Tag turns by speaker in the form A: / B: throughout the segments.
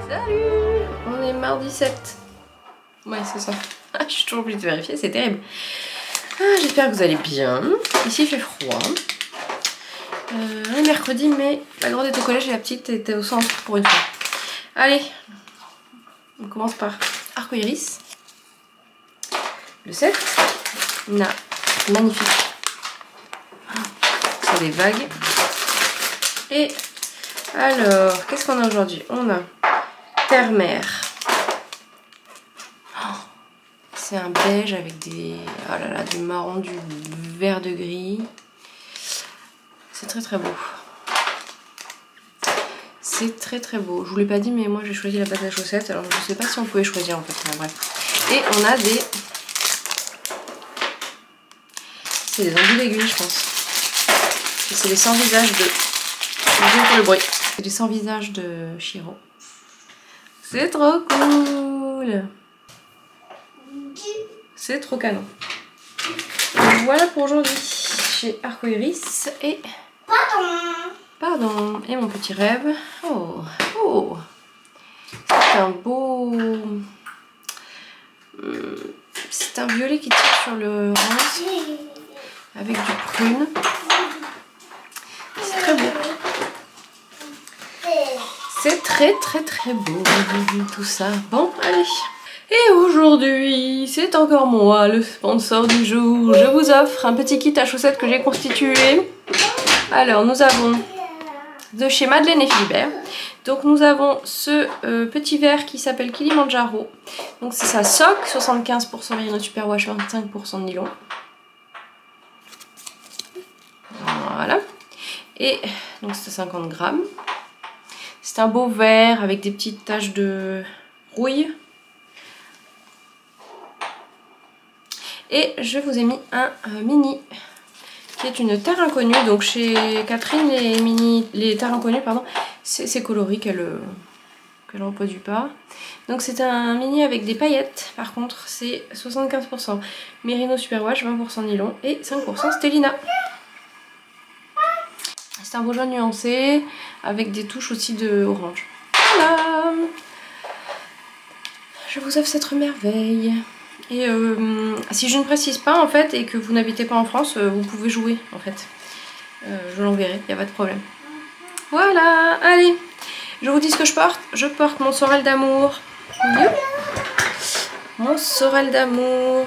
A: Salut! On est mardi 7. Ouais, c'est ça. Je suis toujours obligée de vérifier, c'est terrible. J'espère que vous allez bien. Ici il fait froid. On est mercredi, mais la grande est au collège et la petite était au centre pour une fois. Allez, on commence par arc-iris. Le 7. Magnifique. C'est des vagues. Et alors, qu'est-ce qu'on a aujourd'hui? On a terre-mer. C'est un beige avec des... Oh là là, du marron, du vert de gris. C'est très très beau. C'est très très beau. Je vous l'ai pas dit, mais moi j'ai choisi la pâte à chaussettes. Alors je sais pas si on pouvait choisir en fait. Enfin, bref. Et on a des... C'est des embouts d'aiguilles, je pense. C'est les 100 visages de... Désolé pour le bruit. C'est les 100 visages de Shiro. C'est trop cool. C'est trop canon. Voilà pour aujourd'hui. J'ai arc-iris et... Pardon. Et mon petit rêve. Oh. Oh. C'est un beau... C'est un violet qui tire sur le rose. Avec du prune. C'est très beau. C'est très très très beau tout ça. Bon, allez. Et aujourd'hui, c'est encore moi, le sponsor du jour. Je vous offre un petit kit à chaussettes que j'ai constitué. Alors, nous avons de chez Madeleine et Philibert. Donc, nous avons ce petit verre qui s'appelle Kilimanjaro. Donc, c'est sa sock, 75% merino superwash, 25% de nylon. Voilà. Et donc, c'est 50 grammes. C'est un beau vert avec des petites taches de rouille. Et je vous ai mis un mini qui est une terre inconnue. Donc chez Catherine, les terres inconnues, pardon, c'est coloris qu'elle reproduit pas. Donc c'est un mini avec des paillettes. Par contre, c'est 75% Merino Superwash, 20% nylon et 5% Stellina. C'est un beau jaune nuancé avec des touches aussi de orange. Voilà. Je vous offre cette merveille. Et si je ne précise pas en fait et que vous n'habitez pas en France, vous pouvez jouer en fait. Je l'enverrai, il n'y a pas de problème. Voilà, allez. Je vous dis ce que je porte. Je porte mon sorel d'amour. Mon sorel d'amour.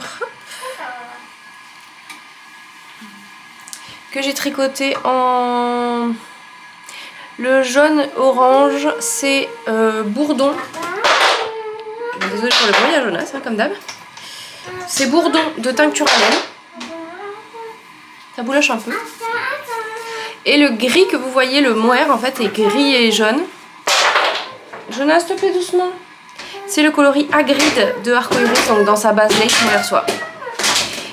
A: Que j'ai tricoté en... Le jaune orange, c'est bourdon. Désolée pour le bruit, à Jonas, hein, comme d'hab. C'est bourdon de teinture à laine. Ça bouloche un peu. Et le gris que vous voyez, le mohair en fait, est gris et jaune. Jonas, s'il te plaît, doucement. C'est le coloris Hagrid de arc-iris, donc dans sa base lace mohair soie.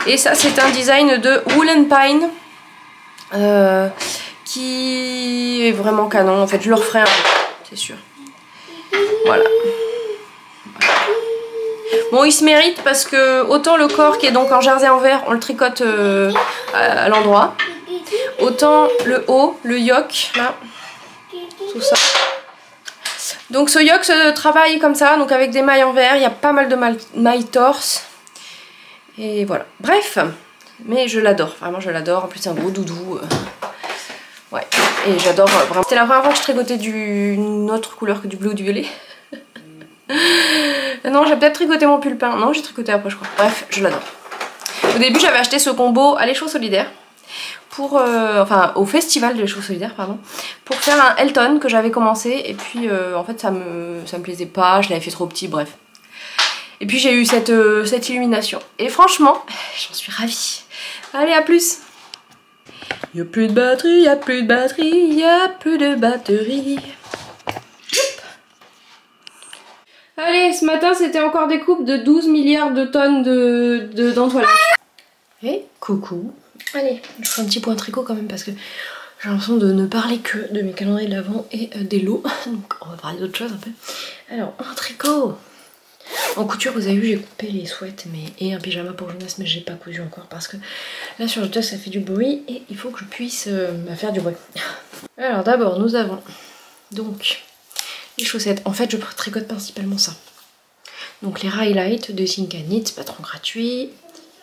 A: Et ça, c'est un design de Woolen Pine. Qui est vraiment canon. En fait, je le referai un peu, c'est sûr. Voilà. Bon, il se mérite parce que autant le corps qui est donc en jersey en vert, on le tricote à l'endroit. Autant le haut, le yoke, là, tout ça. Donc ce yoke se travaille comme ça, donc avec des mailles en vert. Il y a pas mal de mailles torse. Et voilà. Bref, mais je l'adore, vraiment je l'adore. En plus, c'est un gros doudou. Ouais, et j'adore vraiment. C'était la première fois que je tricotais d'une autre couleur que du bleu ou du violet. Non, j'ai peut-être tricoté mon pulpin. Non, j'ai tricoté après, je crois. Bref, je l'adore. Au début, j'avais acheté ce combo à l'Écho Solidaire. Pour, enfin, au festival de l'Écho Solidaire, pardon. Pour faire un Elton que j'avais commencé. Et puis, en fait, ça me plaisait pas. Je l'avais fait trop petit, bref. Et puis, j'ai eu cette illumination. Et franchement, j'en suis ravie. Allez, à plus! Y'a plus de batterie, y'a plus de batterie, y'a plus de batterie. Allez, ce matin c'était encore des coupes de 12 milliards de tonnes d'entoilage. Et coucou. Allez, je ferai un petit point tricot quand même parce que j'ai l'impression de ne parler que de mes calendriers de l'Avent et des lots. Donc on va parler d'autre chose un peu. Alors, un tricot. En couture, vous avez vu, j'ai coupé les sweats et un pyjama pour Jonas, mais j'ai pas cousu encore parce que là sur le toit ça fait du bruit et il faut que je puisse faire du bruit. Alors d'abord nous avons donc les chaussettes. En fait, je tricote principalement ça. Donc les highlights de Think and Knit, patron gratuit.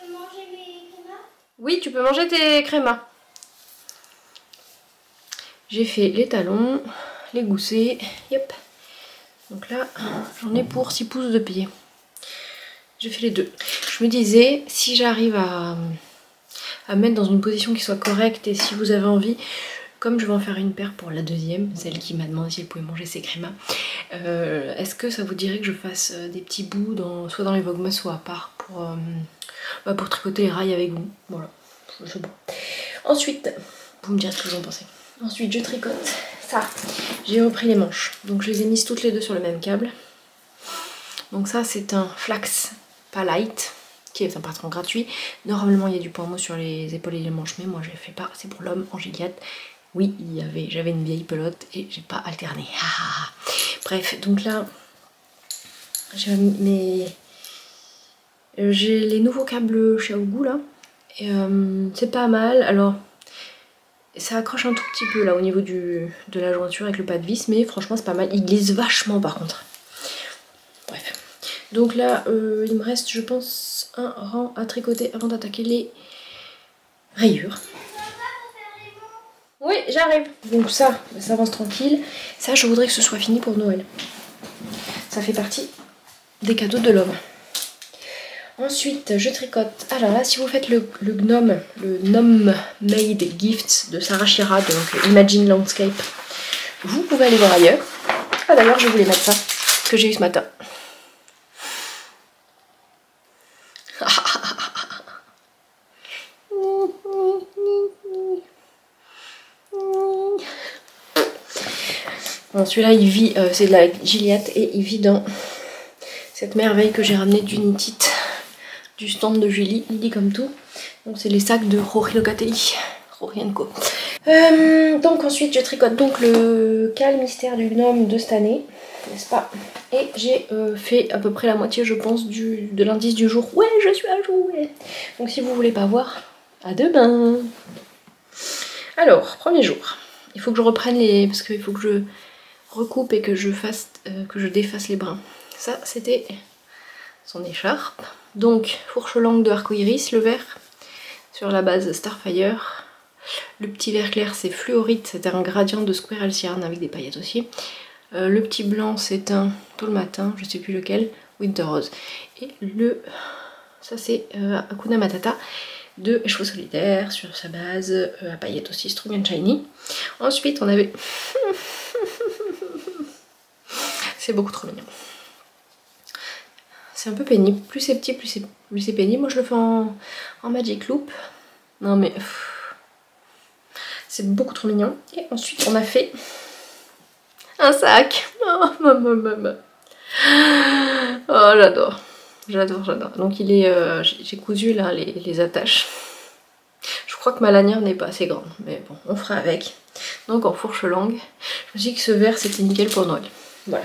B: Tu peux manger mes crémas?
A: Oui, tu peux manger tes crémas. J'ai fait les talons, les goussets, yep. Donc là, j'en ai pour 6 pouces de pied. J'ai fait les deux. Je me disais, si j'arrive à mettre dans une position qui soit correcte et si vous avez envie, comme je vais en faire une paire pour la deuxième, celle qui m'a demandé si elle pouvait manger ses crémas, est-ce que ça vous dirait que je fasse des petits bouts, soit dans les Vlogmas, soit à part, pour tricoter les rails avec vous. Voilà, je sais pas. Ensuite, vous me direz ce que vous en pensez. Ensuite, je tricote ça. J'ai repris les manches, donc je les ai mises toutes les deux sur le même câble. Donc ça, c'est un flax pas light, qui est un patron gratuit. Normalement, il y a du point mot sur les épaules et les manches, mais moi je ne fais pas. C'est pour l'homme en Gilliatt. Oui, j'avais une vieille pelote et j'ai pas alterné. Bref, donc là, j'ai les nouveaux câbles Xiaogu là. C'est pas mal. Alors, ça accroche un tout petit peu là au niveau de la jointure avec le pas de vis, mais franchement c'est pas mal. Il glisse vachement par contre. Bref. Donc là, il me reste, je pense, un rang à tricoter avant d'attaquer les rayures. Oui, j'arrive. Donc ça avance tranquille. Ça, je voudrais que ce soit fini pour Noël. Ça fait partie des cadeaux de l'homme. Ensuite, je tricote. Alors là, si vous faites le gnome Made Gifts de Sarah Shira, donc Imagine Landscape, vous pouvez aller voir ailleurs. Ah d'ailleurs, je voulais mettre ça, que j'ai eu ce matin. Bon, celui-là, il vit, c'est de la Gilliatt et il vit dans cette merveille que j'ai ramenée du Knit It, du stand de Julie, il dit comme tout. Donc c'est les sacs de Rory Locatelli, Rory & Co. Donc ensuite je tricote donc le cal mystère du gnome de cette année, n'est-ce pas? Et j'ai fait à peu près la moitié je pense de l'indice du jour. Ouais, je suis à jour, ouais. Donc si vous voulez pas voir, à demain. Alors, premier jour, il faut que je reprenne parce qu'il faut que je recoupe et que je défasse les brins. Ça c'était son écharpe. Donc fourche longue de arco-iris, le vert, sur la base Starfire. Le petit vert clair c'est Fluorite, c'était un gradient de Squirrel Yarn avec des paillettes aussi. Le petit blanc c'est un Tôt le matin, je sais plus lequel, Winter Rose. Et ça c'est Hakuna Matata de Chevaux Solitaires sur sa base à paillettes aussi, Strong and Shiny. Ensuite on avait... c'est beaucoup trop mignon. C'est un peu pénible. Plus c'est petit, plus c'est pénible. Moi je le fais en Magic Loop. Non mais... c'est beaucoup trop mignon. Et ensuite on a fait un sac. Oh, oh j'adore. J'adore, j'adore. Donc il est... j'ai cousu là les attaches. Je crois que ma lanière n'est pas assez grande. Mais bon, on fera avec. Donc en fourche longue. Je me suis dit que ce vert c'était nickel pour Noël. Voilà.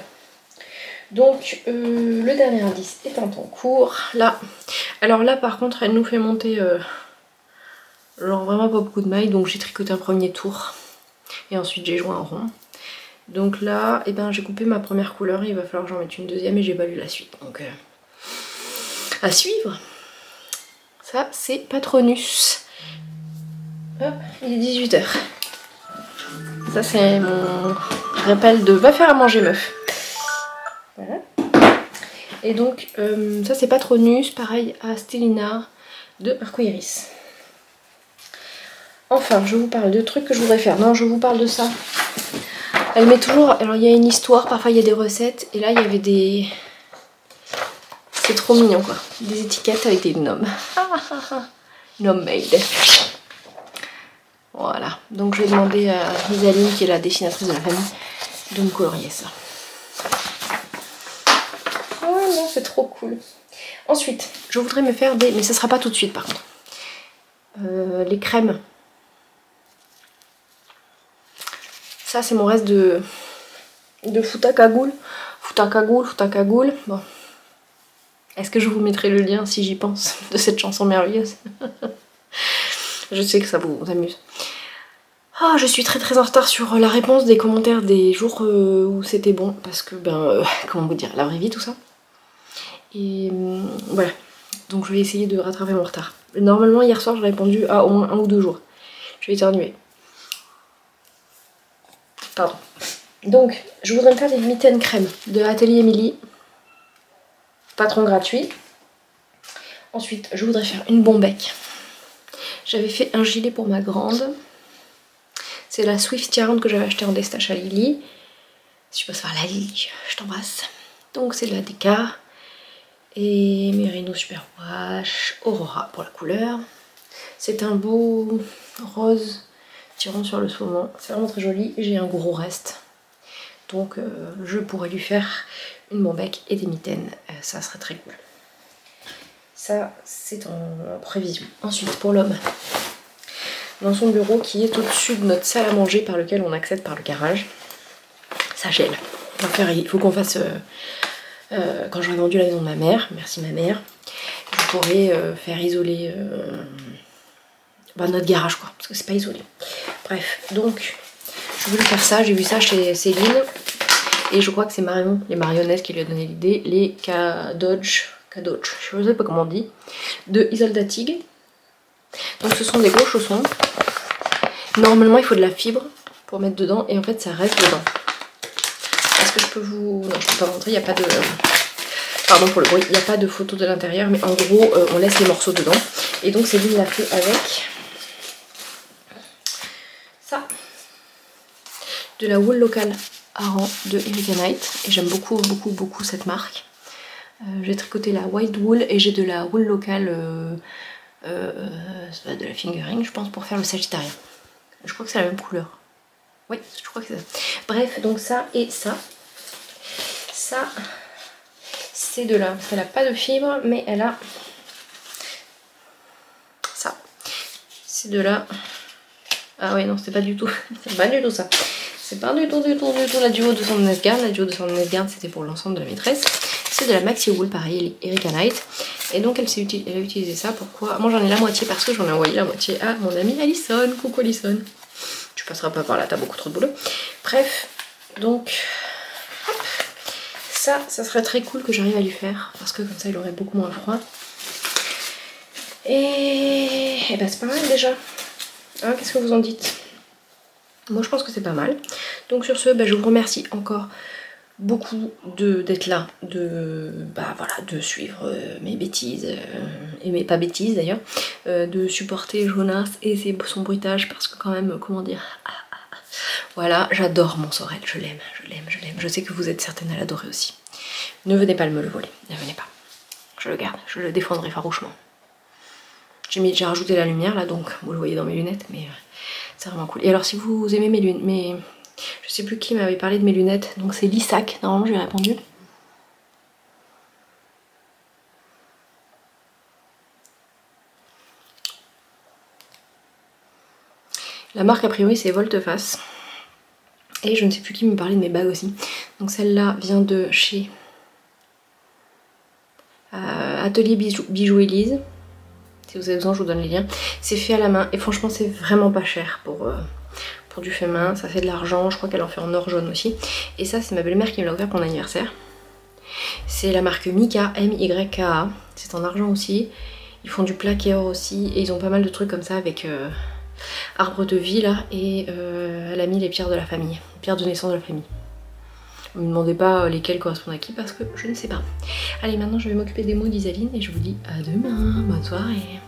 A: Donc le dernier indice est en cours. Là, alors là par contre elle nous fait monter genre vraiment pas beaucoup de mailles, donc j'ai tricoté un premier tour et ensuite j'ai joint en rond. Donc là, eh ben, j'ai coupé ma première couleur, il va falloir que j'en mette une deuxième et j'ai pas lu la suite. Donc à suivre. Ça c'est Patronus. Hop, il est 18 h. Ça c'est mon rappel de va faire à manger meuf. Voilà. Et donc ça c'est Patronus, pareil à Stellina de Arcoiris. Enfin, je vous parle de trucs que je voudrais faire. Non, je vous parle de ça. Elle met toujours... Alors il y a une histoire, parfois il y a des recettes. Et là il y avait des... C'est trop mignon quoi. Des étiquettes avec des gnomes. Gnome made. Voilà. Donc je vais demander à Isaline, qui est la dessinatrice de la famille, de me colorier ça. Oh non, c'est trop cool. Ensuite, je voudrais me faire des... Mais ça sera pas tout de suite par contre. Les crèmes. Ça c'est mon reste de Futakagoul. Futakagoul. Bon. Est-ce que je vous mettrai le lien si j'y pense de cette chanson merveilleuse? Je sais que ça vous amuse. Oh, je suis très en retard sur la réponse des commentaires des jours où c'était bon, parce que comment vous dire, la vraie vie tout ça. Et voilà, donc je vais essayer de rattraper mon retard. Normalement hier soir j'ai répondu à au moins 1 ou 2 jours. Je vais éternuer. Pardon. Donc je voudrais me faire des mitaines crème de Atelier Emily. Patron gratuit. Ensuite je voudrais faire une bombec. J'avais fait un gilet pour ma grande. C'est la Swift 40 que j'avais acheté en destache à Lily. Si tu passes par la Lily, je t'embrasse. Donc c'est de la DK. Et Merino Super Wash, Aurora pour la couleur. C'est un beau rose tirant sur le saumon. C'est vraiment très joli. J'ai un gros reste. Donc je pourrais lui faire une bombec et des mitaines. Ça serait très cool. Ça c'est en prévision. Ensuite pour l'homme. Dans son bureau qui est au-dessus de notre salle à manger par lequel on accède par le garage. Ça gèle. Il faut qu'on fasse... quand j'aurai vendu la maison de ma mère, merci ma mère, je pourrai faire isoler notre garage quoi, parce que c'est pas isolé. Bref, donc je voulais faire ça, j'ai vu ça chez Céline, et je crois que c'est Marion, les marionnettes qui lui a donné l'idée, les Kadodge, je ne sais pas comment on dit, de Isolda Tig. Donc ce sont des gros chaussons. Normalement il faut de la fibre pour mettre dedans, et en fait ça reste dedans. Est-ce que je peux vous... Non, je peux pas montrer, il n'y a pas de... Pardon pour le bruit, il n'y a pas de photo de l'intérieur, mais en gros, on laisse les morceaux dedans. Et donc Céline l'a fait avec ça. De la wool locale Aran de Erika Knight. Et j'aime beaucoup cette marque. J'ai tricoté la white wool et j'ai de la wool locale, de la fingering, je pense, pour faire le sagittaire. Je crois que c'est la même couleur. Oui, je crois que c'est ça. Bref, donc ça et ça. Ça, c'est de là. Parce qu'elle n'a pas de fibre, mais elle a ça. C'est de là. Ah ouais, non, c'est pas du tout. C'est pas du tout ça. C'est pas du tout la duo de son Nesgarn. La duo de son Nesgarn, c'était pour l'ensemble de la maîtresse. C'est de la Maxi Wool, pareil, Erika Knight. Et donc elle a utilisé ça. Pourquoi? Moi j'en ai la moitié parce que j'en ai envoyé la moitié à mon amie Alison. Coucou Alison. Tu passeras pas par là, t'as beaucoup trop de boulot. Bref, donc hop, ça serait très cool que j'arrive à lui faire parce que comme ça il aurait beaucoup moins froid. Et ben c'est pas mal déjà. Hein, qu'est-ce que vous en dites? Moi je pense que c'est pas mal. Donc sur ce, je vous remercie encore beaucoup d'être là, de suivre mes bêtises, et mes pas bêtises d'ailleurs, de supporter Jonas et son bruitage parce que quand même, comment dire, voilà, j'adore mon Sorel, je l'aime. Je sais que vous êtes certaines à l'adorer aussi. Ne venez pas me le voler, ne venez pas. Je le garde, je le défendrai farouchement. J'ai rajouté la lumière là, donc vous le voyez dans mes lunettes, mais c'est vraiment cool. Et alors si vous aimez mes lunettes, je sais plus qui m'avait parlé de mes lunettes, donc c'est Lissac, normalement je lui ai répondu. La marque a priori c'est Volte-Face. Et je ne sais plus qui me parlait de mes bagues aussi. Donc celle-là vient de chez Atelier Bijoux Elise. Si vous avez besoin, je vous donne les liens. C'est fait à la main et franchement c'est vraiment pas cher pour du fait main. Ça fait de l'argent, je crois qu'elle en fait en or jaune aussi. Et ça c'est ma belle-mère qui me l'a offert pour mon anniversaire. C'est la marque Mika, M-Y-K-A. C'est en argent aussi. Ils font du plaqué or aussi et ils ont pas mal de trucs comme ça avec arbre de vie là. Et elle a mis les pierres de la famille, les pierres de naissance de la famille. Ne me demandez pas lesquelles correspondent à qui parce que je ne sais pas. Allez, maintenant je vais m'occuper des mots d'Isaline et je vous dis à demain. Bonne soirée.